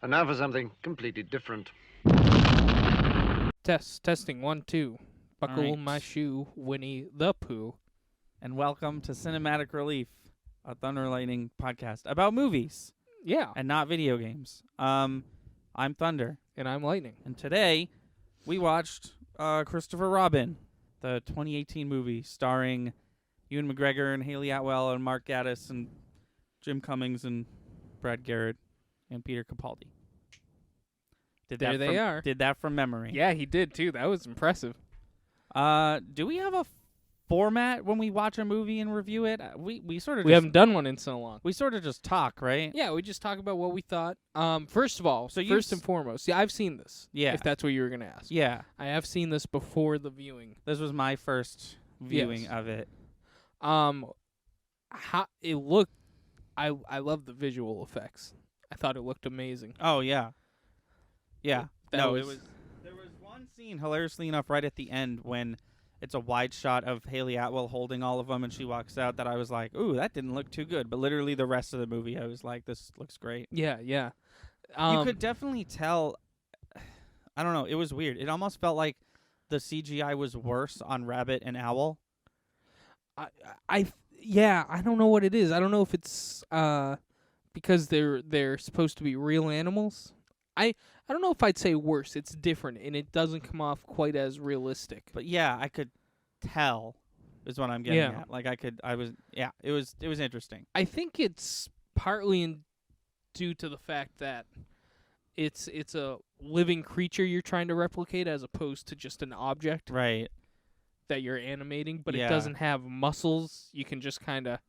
And now for something completely different. Testing 1 2. Buckle right. my shoe, Winnie the Pooh. And welcome to Cinematic Relief, a Thunder and Lightning podcast about movies Yeah, and not video games. I'm Thunder, and I'm Lightning. and today we watched Christopher Robin, the 2018 movie starring Ewan McGregor and Haley Atwell and Mark Gatiss and Jim Cummings and Brad Garrett and Peter Capaldi. There they are. Did that from memory. Yeah, he did too. That was impressive. Do we have a format when we watch a movie and review it? We sort of We haven't done one in so long. we sort of just talk, right? Yeah, we just talk about what we thought. First of all, So first and foremost, yeah, I've seen this. Yeah. If that's what you were gonna ask. Yeah. I have seen this before the viewing. This was my first viewing Yes. of it. How it looked. I love the visual effects. I thought it looked amazing. Oh yeah. Yeah. That no, was- there was one scene hilariously enough right at the end when it's a wide shot of Haley Atwell holding all of them and she walks out that I was like, "Ooh, that didn't look too good." But literally the rest of the movie I was like, "This looks great." Yeah. You could definitely tell I don't know, it was weird. It almost felt like the CGI was worse on Rabbit and Owl. I don't know what it is. I don't know if it's because they're supposed to be real animals. I don't know if I'd say worse. It's different and it doesn't come off quite as realistic. But yeah, I could tell is what I'm getting Yeah. at. Like it was interesting. I think it's partly due to the fact that it's a living creature you're trying to replicate as opposed to just an object Right. that you're animating, but Yeah. it doesn't have muscles. You can just kind of,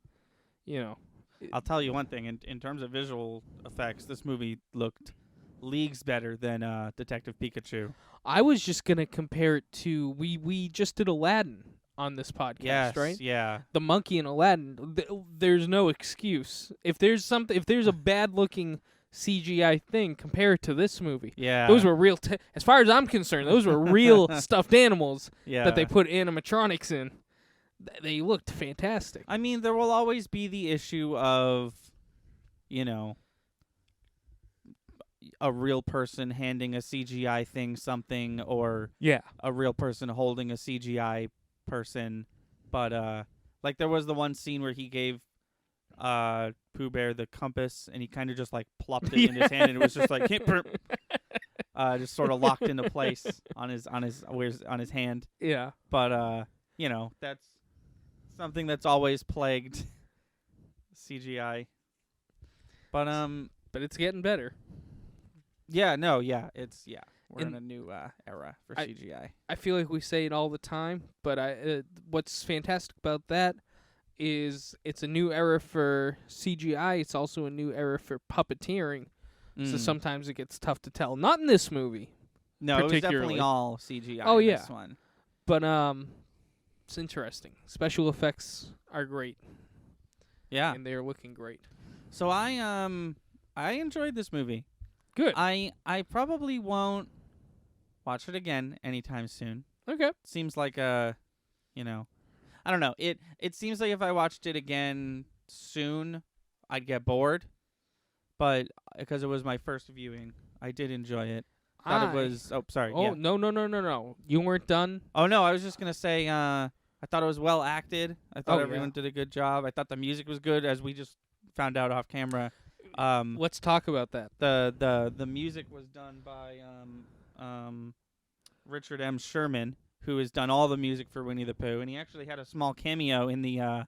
I'll tell you one thing. In terms of visual effects, this movie looked leagues better than Detective Pikachu. I was just going to compare it to we just did Aladdin on this podcast, Yes, right? yeah. The monkey in Aladdin, there's no excuse. If there's a bad-looking CGI thing, compare it to this movie. Yeah. Those were real as far as I'm concerned, those were real stuffed animals yeah. that they put animatronics in. They looked fantastic. I mean, there will always be the issue of, a real person handing a CGI thing something or Yeah. a real person holding a CGI person. But, like, there was the one scene where he gave Pooh Bear the compass and he kind of just, like, plopped it in his hand and it was just like, just sort of locked into place on his hand. Yeah. But, that's something that's always plagued CGI. But But it's getting better. we're in a new era for CGI. I feel like we say it all the time, but what's fantastic about that is it's a new era for CGI. It's also a new era for puppeteering. So sometimes it gets tough to tell. Not in this movie, no, it was particularly. definitely all CGI. Oh, in yeah. this one. but it's interesting. Special effects are great, Yeah. and they're looking great. So I enjoyed this movie. Good. I probably won't watch it again anytime soon. Okay. Seems like I don't know. It seems like if I watched it again soon, I'd get bored. But because it was my first viewing, I did enjoy it. Thought it was. Oh, sorry. Oh, yeah. no. You weren't done? Oh no, I was just gonna say. I thought it was well acted. I thought Oh, everyone yeah. did a good job. I thought the music was good, as we just found out off camera. Let's talk about that. The music was done by Richard M. Sherman, who has done all the music for Winnie the Pooh, and he actually had a small cameo in the.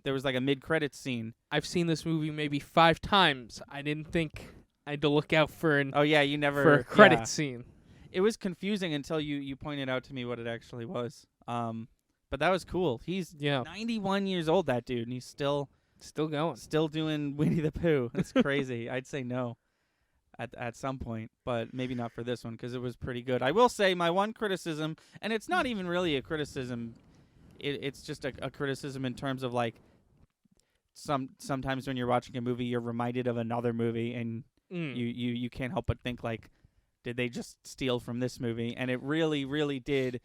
There was like a mid-credits scene. I've seen this movie maybe 5 times. I didn't think I had to look out for Oh yeah, you never for a credit yeah. scene. It was confusing until you pointed out to me what it actually was. But that was cool. He's 91 years old, that dude, and he's still going. doing Winnie the Pooh. That's crazy. I'd say no at some point, but maybe not for this one because it was pretty good. I will say my one criticism, and it's not even really a criticism. It's just a criticism in terms of like sometimes when you're watching a movie, you're reminded of another movie, and you can't help but think like, did they just steal from this movie? And it really, really did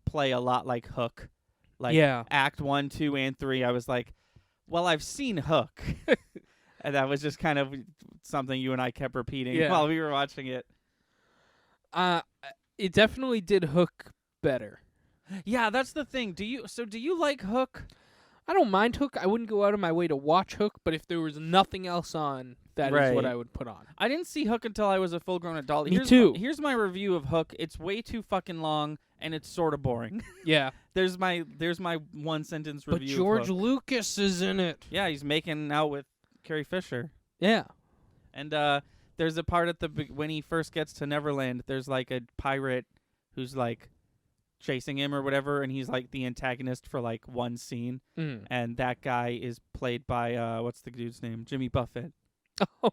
play a lot like Hook. Like Act 1, 2, and 3. I was like, well, I've seen Hook. And that was just kind of something you and I kept repeating Yeah. while we were watching it. It definitely did Hook better. Yeah, that's the thing. Do you like Hook? I don't mind Hook. I wouldn't go out of my way to watch Hook, but if there was nothing else on, that is what Right. I would put on. I didn't see Hook until I was a full-grown adult. Me too. Here's my review of Hook. It's way too fucking long, and it's sort of boring. Yeah. There's my one-sentence But review George of Hook. Lucas is in it. Yeah, he's making out with Carrie Fisher. Yeah. And there's a part at when he first gets to Neverland, there's like a pirate who's like chasing him or whatever, and he's like the antagonist for like one scene. Mm. And that guy is played by what's the dude's name? Jimmy Buffett. Oh,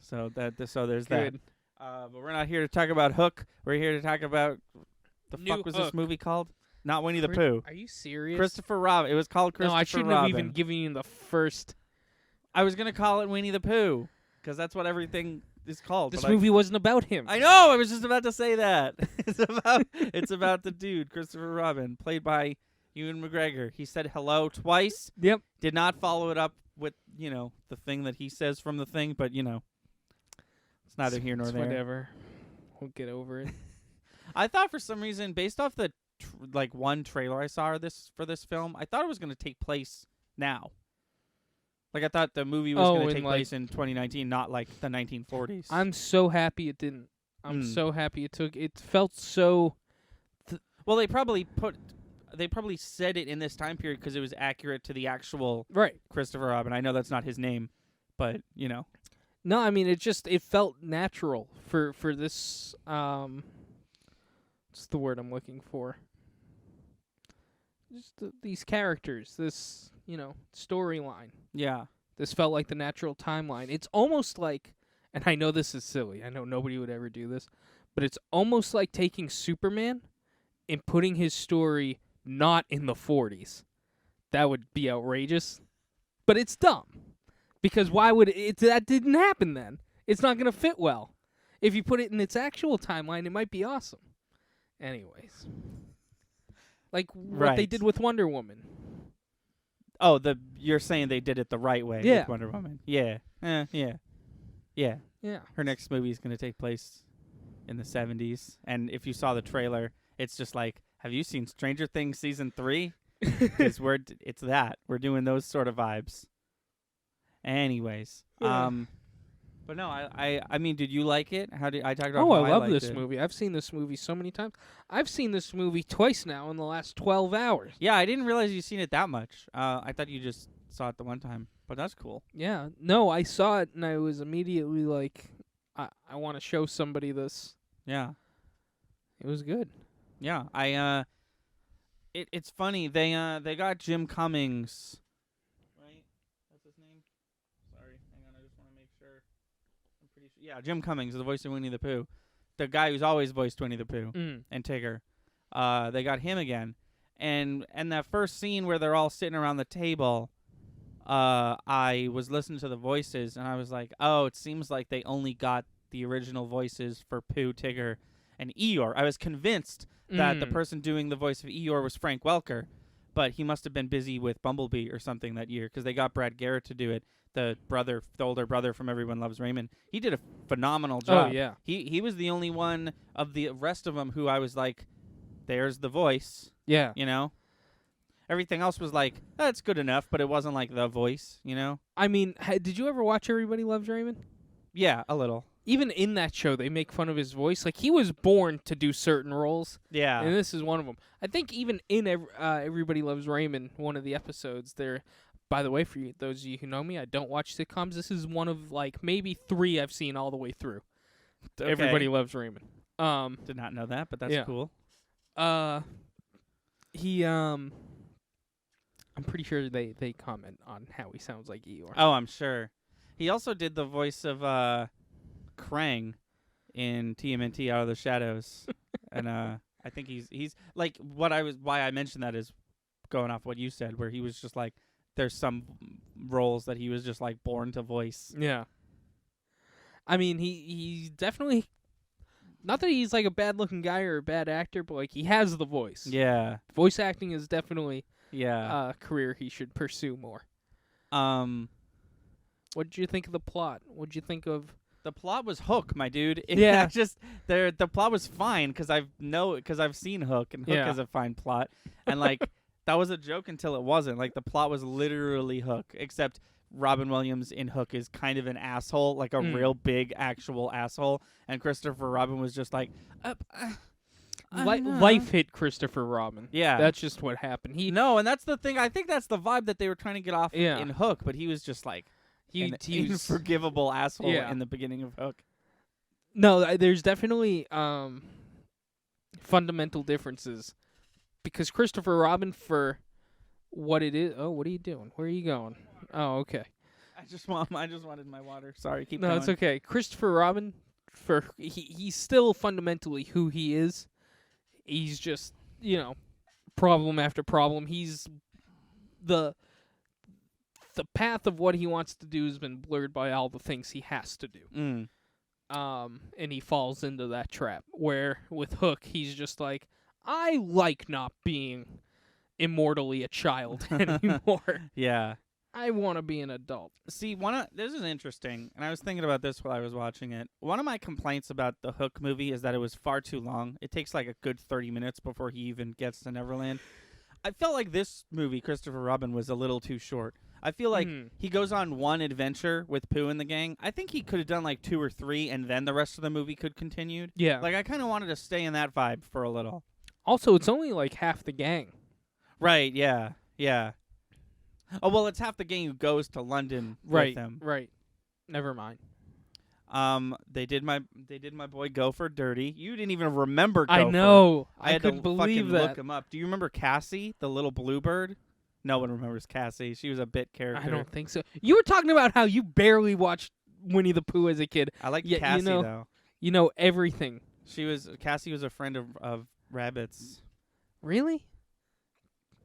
So there's good. that. But we're not here to talk about Hook. We're here to talk about the New fuck was Hook. this movie called? Not Winnie the Pooh. Are you serious? Christopher Robin. It was called Christopher No, I shouldn't Robin. have even given you the first. I was gonna call it Winnie the Pooh because that's what everything is called. This but movie wasn't about him. I know. I was just about to say that. It's about the dude Christopher Robin, played by Ewan McGregor. He said hello twice. Yep. Did not follow it up with the thing that he says from the thing, but it's neither here nor It's there. Whatever. We'll get over it. I thought for some reason, based off the one trailer I saw for this film, I thought it was going to take place now. Like I thought the movie was going to take place in 2019, not like the 1940s. I'm so happy it didn't. I'm Mm. so happy it took. It felt so. Well, they probably said it in this time period because it was accurate to the actual Right. Christopher Robin. I know that's not his name, but No, I mean it felt natural for this. What's the word I'm looking for? Just these characters, this storyline. yeah. This felt like the natural timeline. It's almost like, and I know this is silly. I know nobody would ever do this, but it's almost like taking Superman and putting his story not in the 40s. That would be outrageous, but it's dumb because why would it? That didn't happen then. It's not going to fit well. If you put it in its actual timeline, it might be awesome. Anyways, like what they Right. did with Wonder Woman. Oh, you're saying they did it the right way Yeah. with Wonder Woman. Yeah. Yeah. Yeah. Her next movie is going to take place in the 70s. And if you saw the trailer, it's just like, have you seen Stranger Things Season 3? Because it's that. We're doing those sort of vibes. Anyways. Yeah. But no, I mean, did you like it? I talked about Oh, how I love liked this it. movie. I've seen this movie so many times. I've seen this movie twice now in the last 12 hours. Yeah, I didn't realize you'd seen it that much. I thought you just saw it the one time. But that's cool. Yeah. No, I saw it and I was immediately like, I want to show somebody this. Yeah. It was good. Yeah. It's funny. They got Jim Cummings. Right? That's his name? Sorry. Hang on. I just want to make sure. I'm pretty sure. Yeah, Jim Cummings, the voice of Winnie the Pooh. The guy who's always voiced Winnie the Pooh and Tigger. They got him again. And that first scene where they're all sitting around the table, I was listening to the voices and I was like, oh, it seems like they only got the original voices for Pooh, Tigger, and Eeyore. I was convinced that the person doing the voice of Eeyore was Frank Welker, but he must have been busy with Bumblebee or something that year because they got Brad Garrett to do it, the older brother from Everyone Loves Raymond. He did a phenomenal job. Oh, yeah. He was the only one of the rest of them who I was like, there's the voice, Yeah. Everything else was like, that's good enough, but it wasn't like the voice, I mean, did you ever watch Everybody Loves Raymond? Yeah, a little. Even in that show, they make fun of his voice. Like, he was born to do certain roles, Yeah. and this is one of them. I think even in Everybody Loves Raymond, one of the episodes, there. By the way, for those of you who know me, I don't watch sitcoms. This is one of, like, maybe 3 I've seen all the way through. Okay. Everybody Loves Raymond. Did not know that, but that's Yeah. cool. He, I'm pretty sure they comment on how he sounds like Eeyore. Oh, I'm sure. He also did the voice of Krang in TMNT Out of the Shadows. And I think he's like why I mentioned that is going off what you said, where he was just like there's some roles that he was just like born to voice. Yeah. I mean, he's definitely, not that he's like a bad looking guy or a bad actor, but like he has the voice. Yeah. Voice acting is definitely Yeah. a career he should pursue more. What did you think of the plot? What did you think of? The plot was Hook, my dude. Yeah. The plot was fine because I've seen Hook, and Hook Yeah. has a fine plot, and like that was a joke until it wasn't. Like the plot was literally Hook, except Robin Williams in Hook is kind of an asshole, like a real big actual asshole, and Christopher Robin was just like, Life hit Christopher Robin. Yeah. That's just what happened. No, and that's the thing. I think that's the vibe that they were trying to get off Yeah. in Hook, but he was just like an he was, unforgivable asshole Yeah. in the beginning of Hook. no. There's definitely fundamental differences because Christopher Robin, for what it is. Oh, what are you doing? Where are you going? Oh, okay. I just wanted my water. Sorry, keep No, going. it's okay. Christopher Robin, he's still fundamentally who he is. He's just, problem after problem. He's the path of what he wants to do has been blurred by all the things he has to do. Mm. And he falls into that trap where with Hook, he's just like, I like not being immortally a child anymore. Yeah. I want to be an adult. See, this is interesting, and I was thinking about this while I was watching it. One of my complaints about the Hook movie is that it was far too long. It takes like a good 30 minutes before he even gets to Neverland. I felt like this movie, Christopher Robin, was a little too short. I feel like he goes on one adventure with Pooh and the gang. I think he could have done like 2 or 3, and then the rest of the movie could continue. Yeah. Like, I kind of wanted to stay in that vibe for a little. Also, it's only like half the gang. Right, yeah, yeah. Oh, well, it's half the gang who goes to London with them. Right. Never mind. They did my boy Gopher dirty. You didn't even remember Gopher. I know. I had couldn't to believe fucking that. look him up. Do you remember Cassie, the little bluebird? No one remembers Cassie. She was a bit character. I don't think so. You were talking about how you barely watched Winnie the Pooh as a kid. I like Yeah, Cassie though. You know everything. Cassie was a friend of Rabbit's. Really?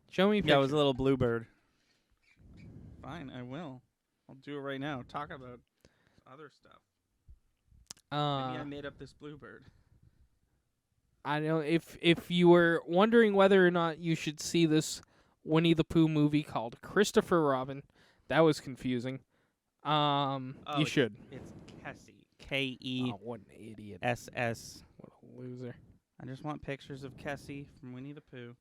Show me pictures. Yeah, it was a little bluebird. Fine, I will. I'll do it right now. Talk about other stuff. Maybe I made up this bluebird. I know if you were wondering whether or not you should see this Winnie the Pooh movie called Christopher Robin, that was confusing. You should. It's Kessie. K-E-S-S. Oh, what an idiot. What a loser. I just want pictures of Kessie from Winnie the Pooh.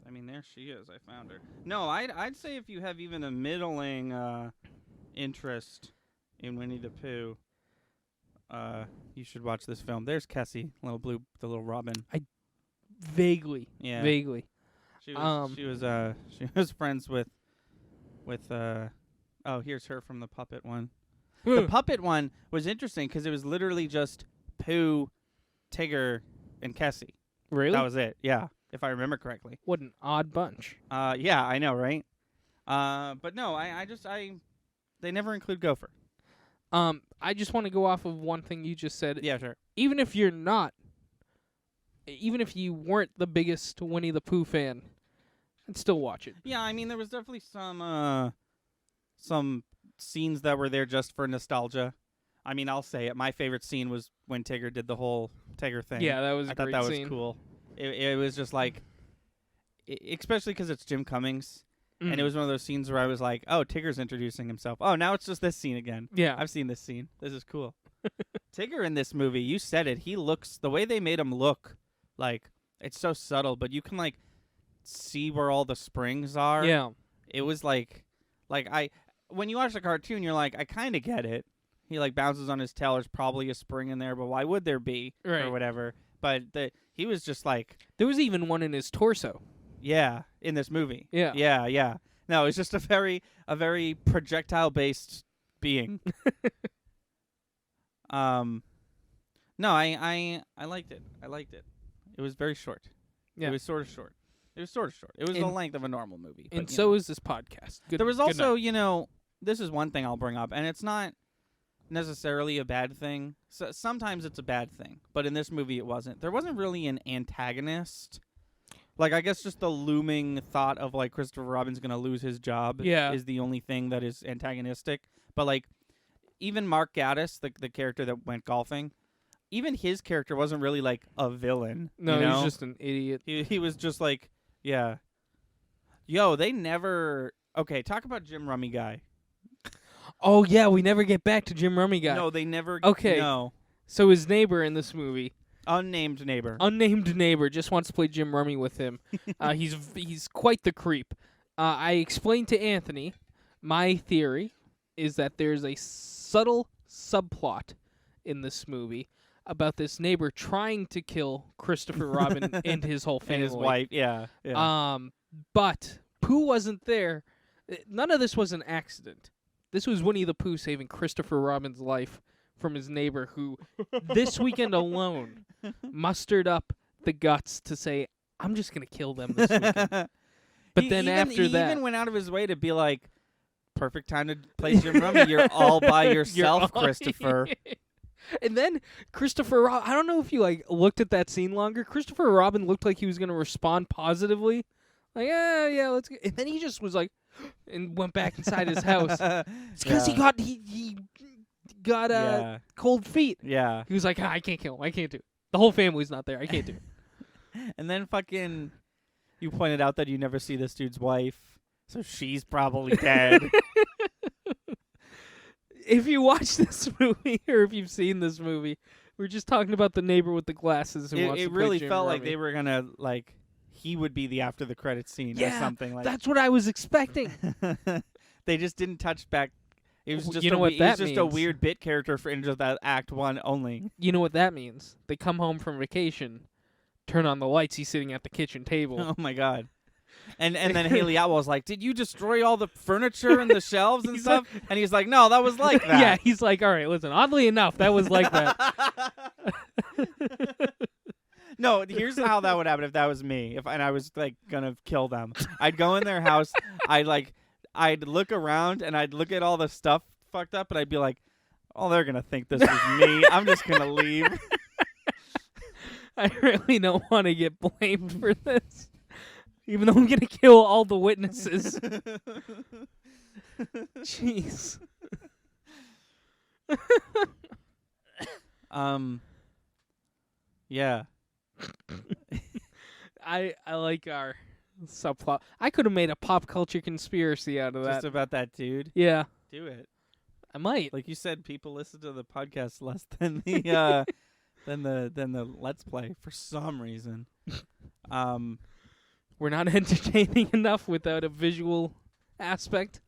I mean, there she is. I found her. No, I'd say if you have even a middling interest in Winnie the Pooh, you should watch this film. There's Kessie, the little Robin. Vaguely. Yeah. Vaguely. She was friends with oh, here's her from the puppet one. The puppet one was interesting because it was literally just Pooh, Tigger, and Kessie. Really? That was it. Yeah, if I remember correctly. What an odd bunch. Yeah, I know, right? But no, they never include Gopher. I just want to go off of one thing you just said. Yeah, sure. Even if you weren't the biggest Winnie the Pooh fan, I'd still watch it. Yeah, I mean, there was definitely some scenes that were there just for nostalgia. I mean, I'll say it. My favorite scene was when Tigger did the whole Tigger thing. Yeah, that was a I thought great that scene. was cool. It was just like, especially because it's Jim Cummings, and it was one of those scenes where I was like, oh, Tigger's introducing himself. Oh, now it's just this scene again. Yeah. I've seen this scene. This is cool. Tigger in this movie, you said it. He looks, the way they made him look, like, it's so subtle, but you can, like, see where all the springs are. Yeah. It was like when you watch the cartoon, you're like, I kind of get it. He like bounces on his tail. There's probably a spring in there, but why would there be Right. or whatever? But he was just like, There was even one in his torso. yeah, in this movie. Yeah. Yeah. No, it's just a very projectile based being. No, I liked it. I liked it. It was very short. Yeah. It was sort of short. It was the And- length of a normal movie. And but, you so know. is this podcast. Good, There was good also, night. this is one thing I'll bring up, and it's not necessarily a bad thing. So sometimes it's a bad thing, but in this movie it wasn't. There wasn't really an antagonist. Like, I guess just the looming thought of, like, Christopher Robin's going to lose his job is the only thing that is antagonistic. But, like, even Mark Gatiss, the character that went golfing, even his character wasn't really, like, a villain. No, you know? he's just an idiot. He was just like, yeah. Yo, they never... Okay, talk about Jim Rummy Guy. Oh yeah, we never get back to Jim Rummy guy. No, they never. Okay. No. So his neighbor in this movie, Unnamed neighbor. unnamed neighbor, just wants to play Jim Rummy with him. He's quite the creep. I explained to Anthony my theory is that there's a subtle subplot in this movie about this neighbor trying to kill Christopher Robin and his whole family. and his wife. Yeah. Yeah. But Pooh wasn't there. None of this was an accident. This was Winnie the Pooh saving Christopher Robin's life from his neighbor, who this weekend alone mustered up the guts to say, "I'm just gonna kill them this weekend." But then after he that, even went out of his way to be like, "Perfect time to play Jim Rummy. You're all by yourself, Christopher." And then Christopher Robin, I don't know if you looked at that scene longer. Christopher Robin looked like he was gonna respond positively, like, yeah, let's get. And then he just was like, and went back inside his house. It's because he got cold feet. Yeah. He was like, I can't kill him. I can't do it. The whole family's not there. I can't do it. And then fucking, you pointed out that you never see this dude's wife, so she's probably dead. If you watch this movie, or if you've seen this movie, we're just talking about the neighbor with the glasses who wants to It play really Jim felt like Rummy. they were gonna he would be the after the credits scene or Yeah, something like. That's what I was expecting. They just didn't touch back. It was Well, just you know what it was that just a means? weird bit character for into that Act 1 only. You know what that means? They come home from vacation, turn on the lights. He's sitting at the kitchen table. Oh my god. And then Haley Atwell's like, "Did you destroy all the furniture and the shelves and He's stuff?" And he's like, "No, that was like that." Yeah, he's like, all right, listen. Oddly enough, that was like that. No, here's how that would happen if that was me. And I was like gonna kill them. I'd go in their house. I'd look around and I'd look at all the stuff fucked up, and I'd be like, "Oh, they're gonna think this was me. I'm just gonna leave." I really don't want to get blamed for this, even though I'm gonna kill all the witnesses. Jeez. Yeah. I like our subplot. I could have made a pop culture conspiracy out of that. Just about that dude. Yeah, Do it. I might. Like you said, people listen to the podcast less than the than the Let's Play for some reason. We're not entertaining enough without a visual aspect.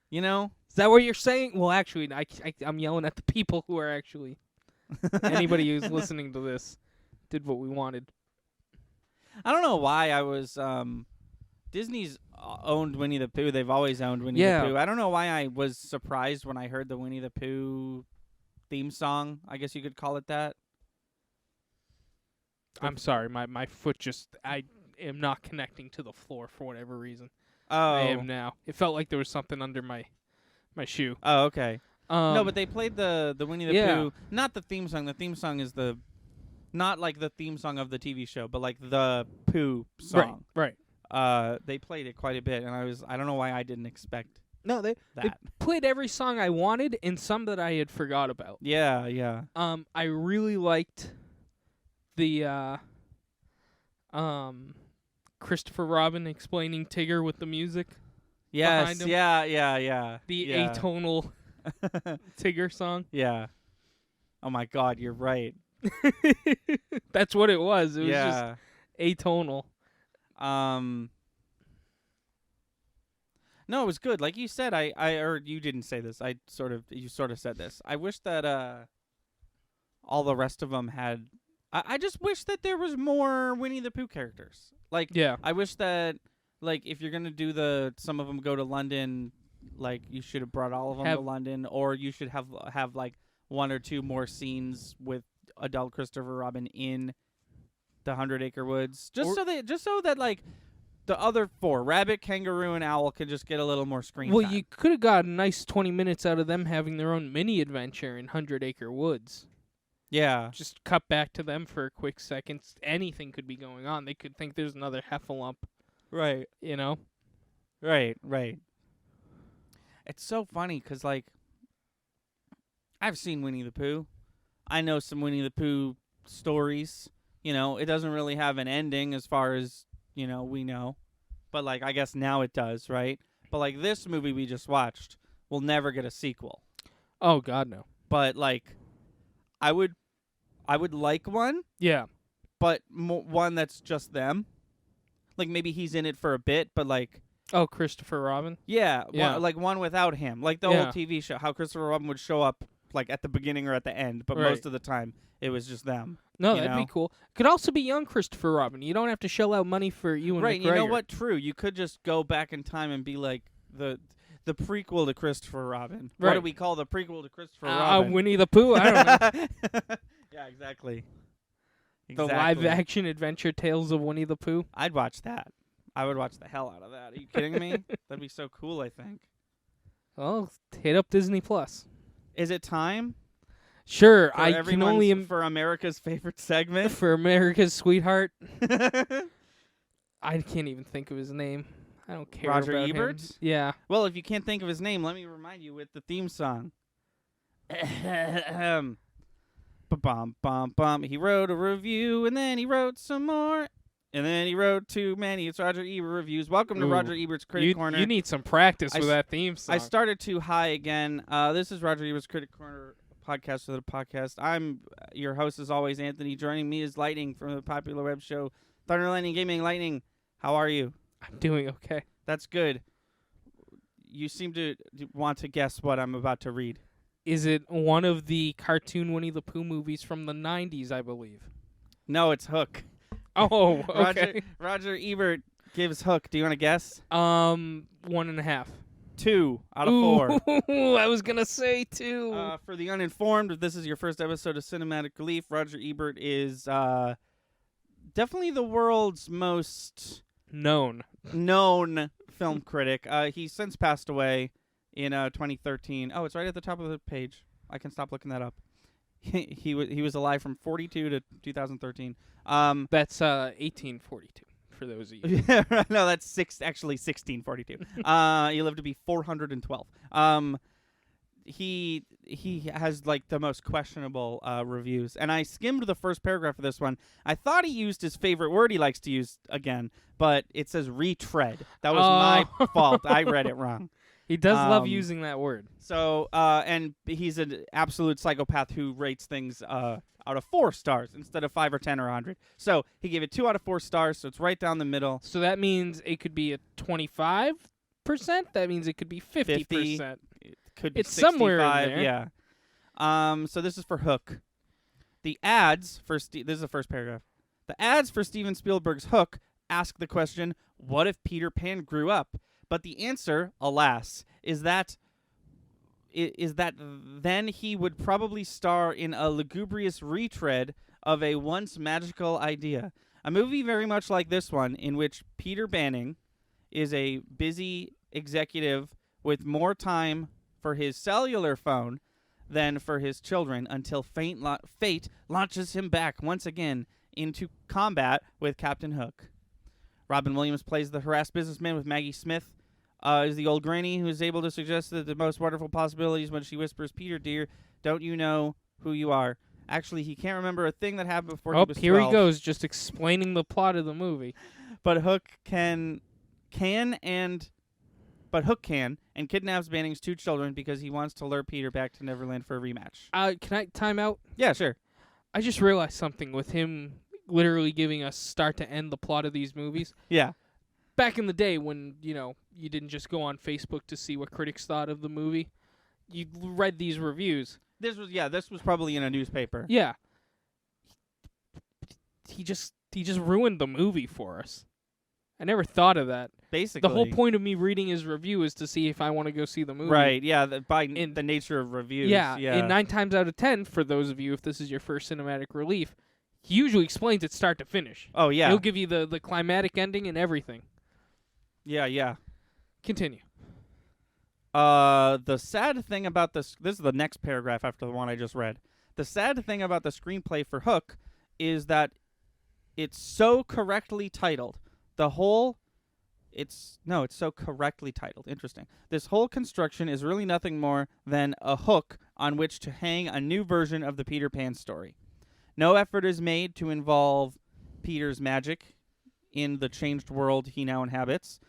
You know, Is that what you're saying? Well, actually, I'm yelling at the people who are actually anybody who's listening to this did what we wanted. I don't know why I was Disney's owned Winnie the Pooh. They've always owned Winnie Yeah. the Pooh. I don't know why I was surprised when I heard the Winnie the Pooh theme song. I guess you could call it that. I'm sorry, my foot I am not connecting to the floor for whatever reason. Oh. I am now. It felt like there was something under my shoe. Oh, okay. No, but they played the Winnie the yeah. Pooh, not the theme song. The theme song is not like the theme song of the TV show, but like the Pooh song. Right. They played it quite a bit, and I don't know why I didn't expect No, they that. played every song I wanted and some that I had forgot about. Yeah. I really liked the Christopher Robin explaining Tigger with the music. Yes. behind him. Yeah. The yeah. atonal Tigger song. Yeah. Oh my God, you're right. That's what it was. It was Yeah. just atonal. No, it was good. Like you said, or you didn't say this. You sort of said this. I wish that all the rest of them had. I just wish that there was more Winnie the Pooh characters. Like, Yeah. I wish that, like, if you're gonna do some of them go to London, like, you should have brought all of them to London, or you should have like one or two more scenes with adult Christopher Robin in the 100 Acre Woods, just so that like the other four, Rabbit, Kangaroo, and Owl, could just get a little more screen Well, time. you could have got a nice 20 minutes out of them having their own mini adventure in 100 Acre Woods. Yeah. Just cut back to them for a quick second. Anything could be going on. They could think there's another Heffalump, Right. you know? Right. It's so funny because, like, I've seen Winnie the Pooh. I know some Winnie the Pooh stories. You know, it doesn't really have an ending as far as, we know. But, like, I guess now it does, right? But, like, this movie we just watched, will never get a sequel. Oh God, no. But like, I would like one, Yeah. but one that's just them. Like maybe he's in it for a bit, but like, Oh, Christopher Robin. yeah. Yeah. Like one without him. Like the Yeah. old TV show, how Christopher Robin would show up like at the beginning or at the end, but Right. most of the time it was just them. No, You that'd know? be cool. Could also be young Christopher Robin. You don't have to shell out money for Ewan Right. McGregor. You know what? True. You could just go back in time and be like the prequel to Christopher Robin. What do Right. we call the prequel to Christopher Robin? Winnie the Pooh. I don't know. Yeah, exactly. The live-action adventure tales of Winnie the Pooh. I'd watch that. I would watch the hell out of that. Are you kidding me? That'd be so cool, I think. Well, hit up Disney Plus. Is it time? Sure, For I can only for America's favorite segment? for America's sweetheart. I can't even think of his name. I don't care Roger about Ebert? him. Yeah. Well, if you can't think of his name, let me remind you with the theme song. Ba-bum, bum, bum. He wrote a review, and then he wrote some more, and then he wrote too many. It's Roger Ebert Reviews. Welcome to Ooh. Roger Ebert's Critic Corner. You need some practice I with s- that theme song. I started too high again. This is Roger Ebert's Critic Corner podcast with a podcast. I'm your host, as always, Anthony. Joining me is Lightning from the popular web show Thunder Lightning Gaming. Lightning, how are you? I'm doing okay. That's good. You seem to want to guess what I'm about to read. Is it one of the cartoon Winnie the Pooh movies from the 90s, I believe? No, it's Hook. Oh, okay. Roger Ebert gives Hook. Do you want to guess? 1.5. 2 out of 4. Ooh, I was gonna say 2. For the uninformed, if this is your first episode of Cinematic Relief, Roger Ebert is definitely the world's most Known. known film critic. He's since passed away in 2013. Oh, it's right at the top of the page. I can stop looking that up. He was alive from 42 to 2013. That's 1842 for those of you. No, that's 1642. He lived to be 412. He has like the most questionable reviews, and I skimmed the first paragraph of this one. I thought he used his favorite word he likes to use again, but it says retread. That was my fault. I read it wrong. He does love using that word. So, and he's an absolute psychopath who rates things out of 4 stars instead of 5 or 10 or 100. So he gave it 2 out of 4 stars. So it's right down the middle. So that means it could be a 25%. That means it could be 50%. It could be It's somewhere in 65, there. Yeah. So this is for Hook. The ads for this is the first paragraph. The ads for Steven Spielberg's Hook ask the question, "What if Peter Pan grew up?" But the answer, alas, is that then he would probably star in a lugubrious retread of a once magical idea. A movie very much like this one, in which Peter Banning is a busy executive with more time for his cellular phone than for his children until fate launches him back once again into combat with Captain Hook. Robin Williams plays the harassed businessman with Maggie Smith. Is the old granny who is able to suggest that the most wonderful possibilities when she whispers, "Peter, dear, don't you know who you are?" Actually, he can't remember a thing that happened before he was 12. Here he goes, just explaining the plot of the movie. But Hook can and kidnaps Banning's 2 children because he wants to lure Peter back to Neverland for a rematch. Can I time out? Yeah, sure. I just realized something with him literally giving us start to end the plot of these movies. Yeah. Back in the day when, you didn't just go on Facebook to see what critics thought of the movie, you read these reviews. This was probably in a newspaper. Yeah. He just ruined the movie for us. I never thought of that. Basically. The whole point of me reading his review is to see if I want to go see the movie. Right, yeah, by the nature of reviews. Yeah, yeah. and 9 times out of 10, for those of you, if this is your first cinematic relief, he usually explains it start to finish. Oh, yeah. He'll give you the climatic ending and everything. Yeah. Continue. The sad thing about this is the next paragraph after the one I just read. The sad thing about the screenplay for Hook is that it's so correctly titled. It's so correctly titled. Interesting. This whole construction is really nothing more than a hook on which to hang a new version of the Peter Pan story. No effort is made to involve Peter's magic in the changed world he now inhabits,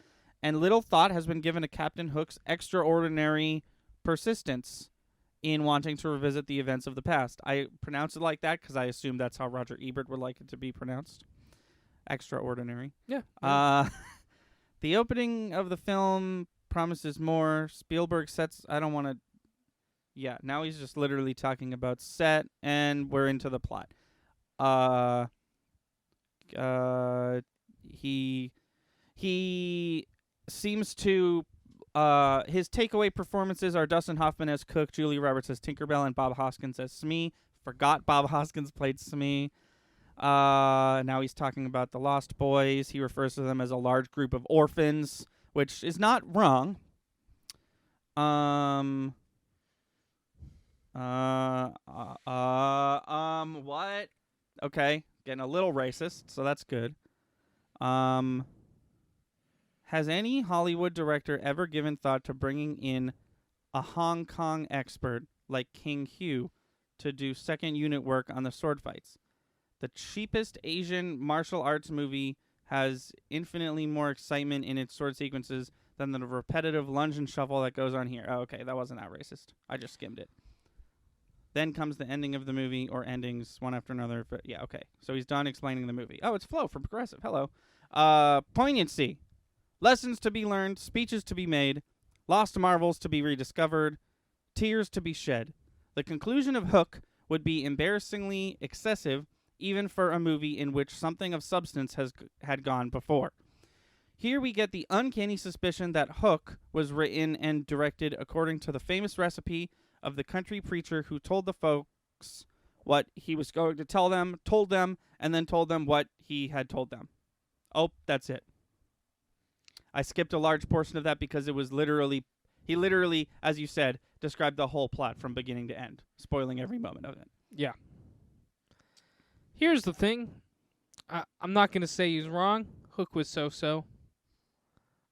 and little thought has been given to Captain Hook's extraordinary persistence in wanting to revisit the events of the past. I pronounce it like that because I assume that's how Roger Ebert would like it to be pronounced. Extraordinary. Yeah. The opening of the film promises more. Spielberg sets... I don't want to... Yeah, now he's just literally talking about set, and we're into the plot. He seems to... his takeaway performances are Dustin Hoffman as Cook, Julia Roberts as Tinkerbell, and Bob Hoskins as Smee. Forgot Bob Hoskins played Smee. Now he's talking about the Lost Boys. He refers to them as a large group of orphans, which is not wrong. What? Okay, getting a little racist, so that's good. Has any Hollywood director ever given thought to bringing in a Hong Kong expert like King Hugh to do second unit work on the sword fights? The cheapest Asian martial arts movie has infinitely more excitement in its sword sequences than the repetitive lunge and shuffle that goes on here. Oh, okay, that wasn't that racist. I just skimmed it. Then comes the ending of the movie, or endings, one after another. But yeah, okay. So he's done explaining the movie. Oh, it's Flo from Progressive. Hello. Poignancy. Lessons to be learned, speeches to be made, lost marvels to be rediscovered, tears to be shed. The conclusion of Hook would be embarrassingly excessive, even for a movie in which something of substance had gone before. Here we get the uncanny suspicion that Hook was written and directed according to the famous recipe of the country preacher who told the folks what he was going to tell them, told them, and then told them what he had told them. Oh, that's it. I skipped a large portion of that because it was he literally, as you said, described the whole plot from beginning to end, spoiling every moment of it. Yeah. Here's the thing. I'm not going to say he's wrong. Hook was so-so.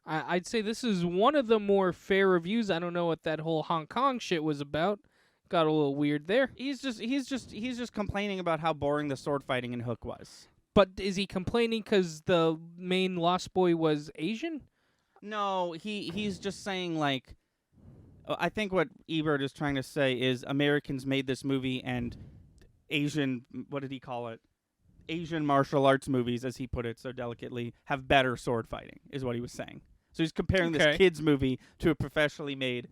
I'd say this is one of the more fair reviews. I don't know what that whole Hong Kong shit was about. Got a little weird there. He's just complaining about how boring the sword fighting in Hook was. But is he complaining because the main Lost Boy was Asian? No, he's just saying, like, I think what Ebert is trying to say is Americans made this movie and Asian, what did he call it? Asian martial arts movies, as he put it so delicately, have better sword fighting, is what he was saying. So he's comparing this kids movie to a professionally made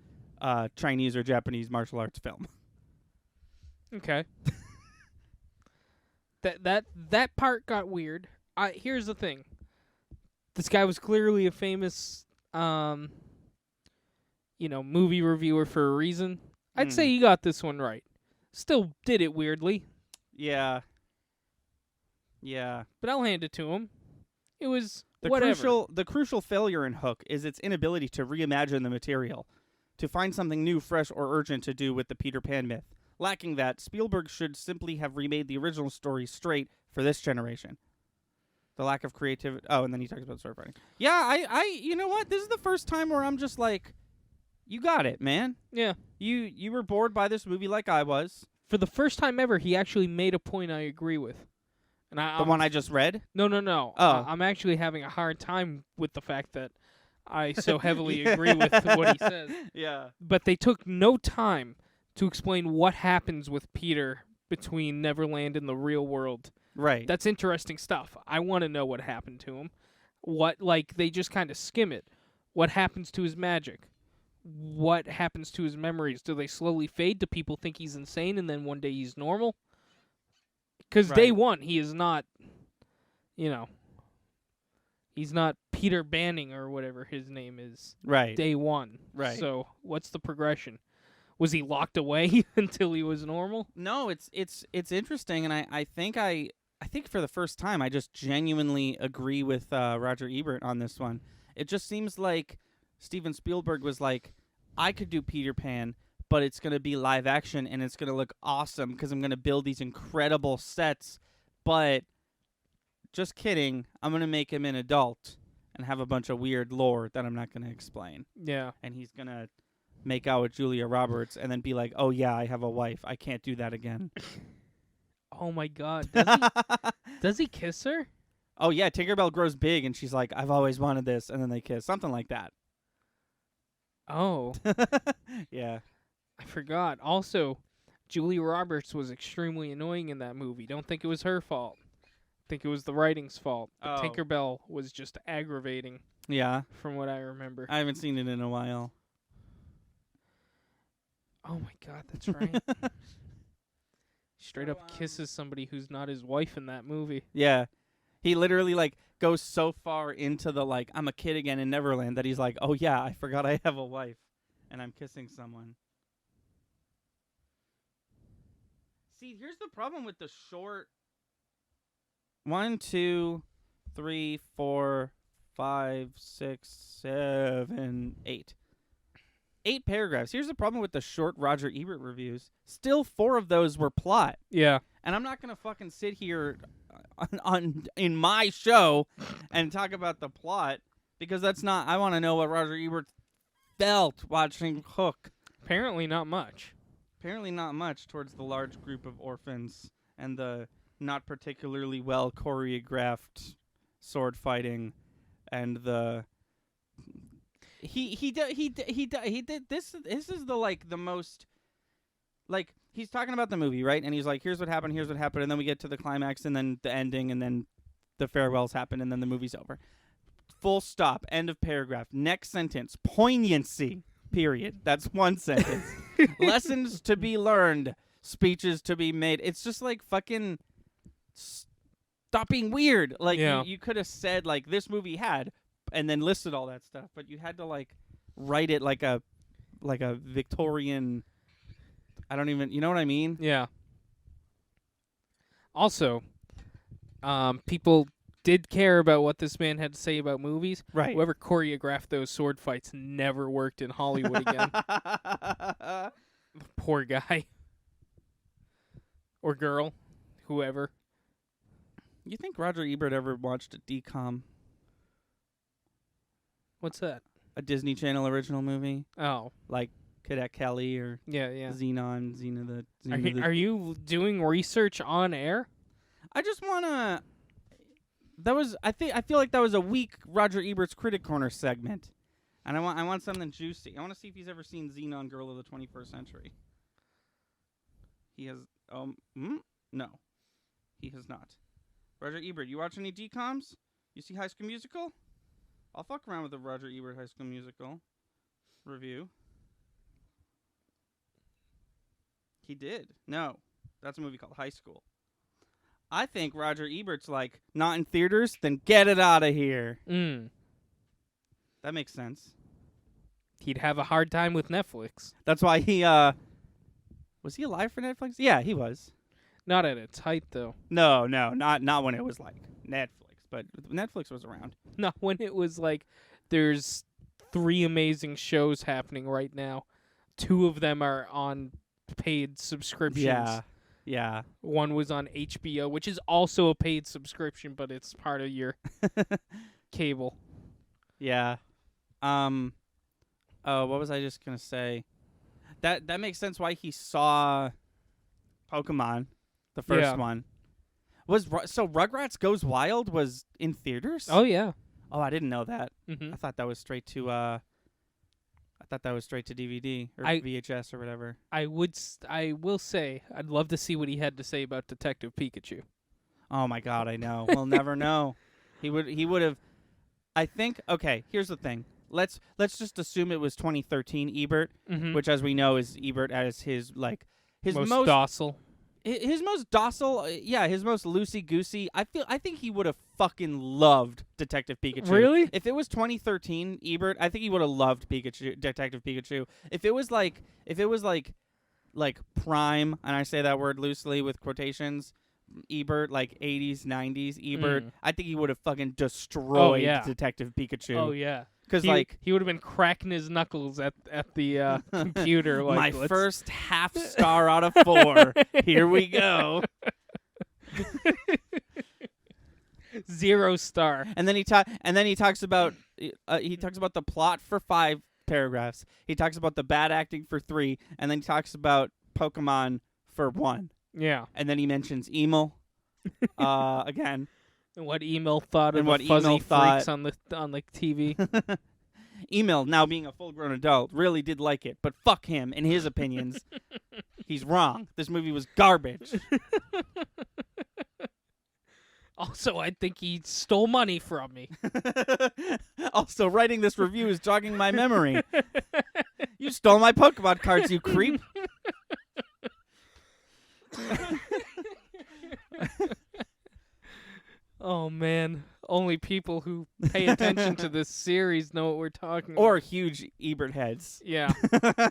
Chinese or Japanese martial arts film. Okay. That part got weird. Here's the thing. This guy was clearly a famous, movie reviewer for a reason. I'd say he got this one right. Still did it weirdly. Yeah. But I'll hand it to him. It was The crucial failure in Hook is its inability to reimagine the material, to find something new, fresh, or urgent to do with the Peter Pan myth. Lacking that, Spielberg should simply have remade the original story straight for this generation. The lack of creativity. Oh, and then he talks about sword fighting. Yeah, I you know what? This is the first time where I'm just like, you got it, man. Yeah. You were bored by this movie like I was. For the first time ever, he actually made a point I agree with. And the one I just read? No. Oh. I'm actually having a hard time with the fact that I so heavily agree with what he says. Yeah. But they took no time to explain what happens with Peter between Neverland and the real world. Right. That's interesting stuff. I want to know what happened to him. They just kind of skim it. What happens to his magic? What happens to his memories? Do they slowly fade? Do people think he's insane and then one day he's normal? Because day one, he is not, he's not Peter Banning or whatever his name is. Right. Day one. Right. So what's the progression? Was he locked away until he was normal? No, it's interesting, and I think for the first time I just genuinely agree with Roger Ebert on this one. It just seems like Steven Spielberg was like, I could do Peter Pan, but it's going to be live action, and it's going to look awesome because I'm going to build these incredible sets, but just kidding, I'm going to make him an adult and have a bunch of weird lore that I'm not going to explain. Yeah. And he's going to make out with Julia Roberts and then be like, oh, yeah, I have a wife. I can't do that again. Oh, my God. Does he kiss her? Oh, yeah, Tinkerbell grows big, and she's like, I've always wanted this, and then they kiss. Something like that. Oh. Yeah. I forgot. Also, Julia Roberts was extremely annoying in that movie. Don't think it was her fault. Think it was the writing's fault. But Oh. Tinkerbell was just aggravating, Yeah, from what I remember. I haven't seen it in a while. Oh my god, that's right. Straight up kisses somebody who's not his wife in that movie. Yeah. He literally like goes so far into the like I'm a kid again in Neverland that he's like, "Oh yeah, I forgot I have a wife and I'm kissing someone." See, here's the problem with the short 1 2 3 4 5 6 7 8 8 paragraphs. Here's the problem with the short Roger Ebert reviews. Still 4 of those were plot. Yeah. And I'm not going to fucking sit here in my show and talk about the plot because that's not. I want to know what Roger Ebert felt watching Hook. Apparently not much. Apparently not much towards the large group of orphans and the not particularly well choreographed sword fighting and the he did this is the like the most like he's talking about the movie, right? And he's like, here's what happened, and then we get to the climax and then the ending and then the farewells happen and then the movie's over. Full stop, end of paragraph, next sentence, poignancy, period. That's one sentence. Lessons to be learned, speeches to be made. It's just like fucking stop being weird. Like you could have said like this movie had and then listed all that stuff, but you had to like write it like a Victorian. I don't even, you know what I mean? Yeah. Also, people did care about what this man had to say about movies. Right. Whoever choreographed those sword fights never worked in Hollywood again. Poor guy. Or girl. Whoever. You think Roger Ebert ever watched a DCOM? What's that? A Disney Channel original movie? Oh. Like Cadet Kelly or Yeah. Xena Are you doing research on air? I just wanna. I feel like that was a weak Roger Ebert's Critic Corner segment, and I want something juicy. I want to see if he's ever seen Xenon Girl of the 21st Century. He has no, he has not. Roger Ebert, you watch any DCOMs? You see High School Musical? I'll fuck around with the Roger Ebert High School Musical review. He did. No, that's a movie called High School. I think Roger Ebert's like, not in theaters, then get it out of here. That makes sense. He'd have a hard time with Netflix. That's why he, was he alive for Netflix? Yeah, he was. Not at its height, though. No, not when it was like Netflix, but Netflix was around. Not when it was like, there's 3 amazing shows happening right now. 2 of them are on paid subscriptions. Yeah. One was on HBO, which is also a paid subscription, but it's part of your cable. Yeah. Oh, what was I just gonna say? That makes sense why he saw Pokemon, the first one. So Rugrats Goes Wild was in theaters? Oh yeah. Oh, I didn't know that. Mm-hmm. I thought that was straight to DVD or VHS or whatever. I will say I'd love to see what he had to say about Detective Pikachu. Oh my god, I know. We'll never know. He would have. I think. Okay, here's the thing. Let's just assume it was 2013 Ebert, which, as we know, is Ebert as his most docile. His most docile, his most loosey-goosey. I think he would have fucking loved Detective Pikachu. Really? If it was 2013 Ebert, I think he would have loved Detective Pikachu. If it was like prime, and I say that word loosely with quotations, Ebert, like 80s, 90s Ebert, I think he would have fucking destroyed Detective Pikachu. Oh yeah. Because he would have been cracking his knuckles at the computer. Like, my first half star out of 4. Here we go. 0 star. And then he talks about the plot for 5 paragraphs. He talks about the bad acting for 3, and then he talks about Pokemon for 1. Yeah. And then he mentions Emil again. And what Emil thought and of what the fuzzy Emil thought. freaks on the TV. Emil, now being a full-grown adult, really did like it, but fuck him in his opinions. He's wrong. This movie was garbage. Also, I think he stole money from me. Also, writing this review is jogging my memory. You stole my Pokemon cards, you creep. Oh, man. Only people who pay attention to this series know what we're talking Or about. huge Ebert heads. Yeah.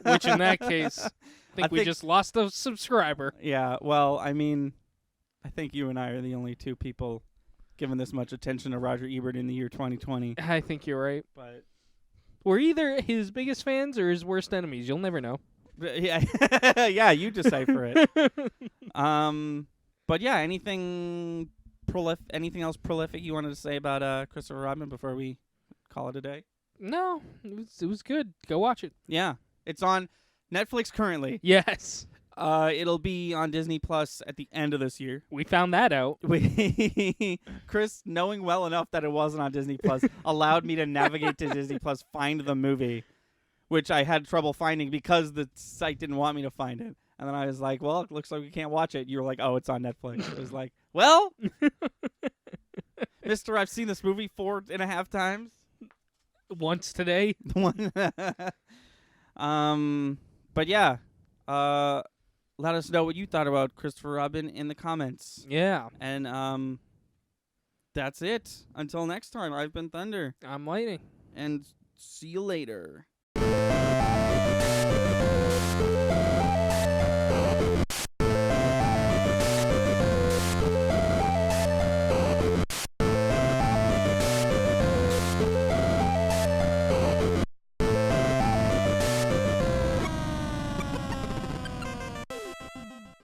Which, in that case, I think we just lost a subscriber. Yeah, well, I mean, I think you and I are the only two people giving this much attention to Roger Ebert in the year 2020. I think you're right. But We're either his biggest fans or his worst enemies. You'll never know. yeah, yeah, you decipher it. But yeah, anything else prolific you wanted to say about Christopher Robin before we call it a day? No, it was good. Go watch it. Yeah, it's on Netflix currently. Yes. It'll be on Disney Plus at the end of this year. We found that out. Chris, knowing well enough that it wasn't on Disney Plus, allowed me to navigate to Disney Plus, find the movie, which I had trouble finding because the site didn't want me to find it. And then I was like, well, it looks like we can't watch it. You were like, oh, it's on Netflix. It was like, well, mister, I've seen this movie 4.5 times. Once today. But yeah, let us know what you thought about Christopher Robin in the comments. Yeah. And that's it. Until next time, I've been Thunder. I'm waiting. And see you later.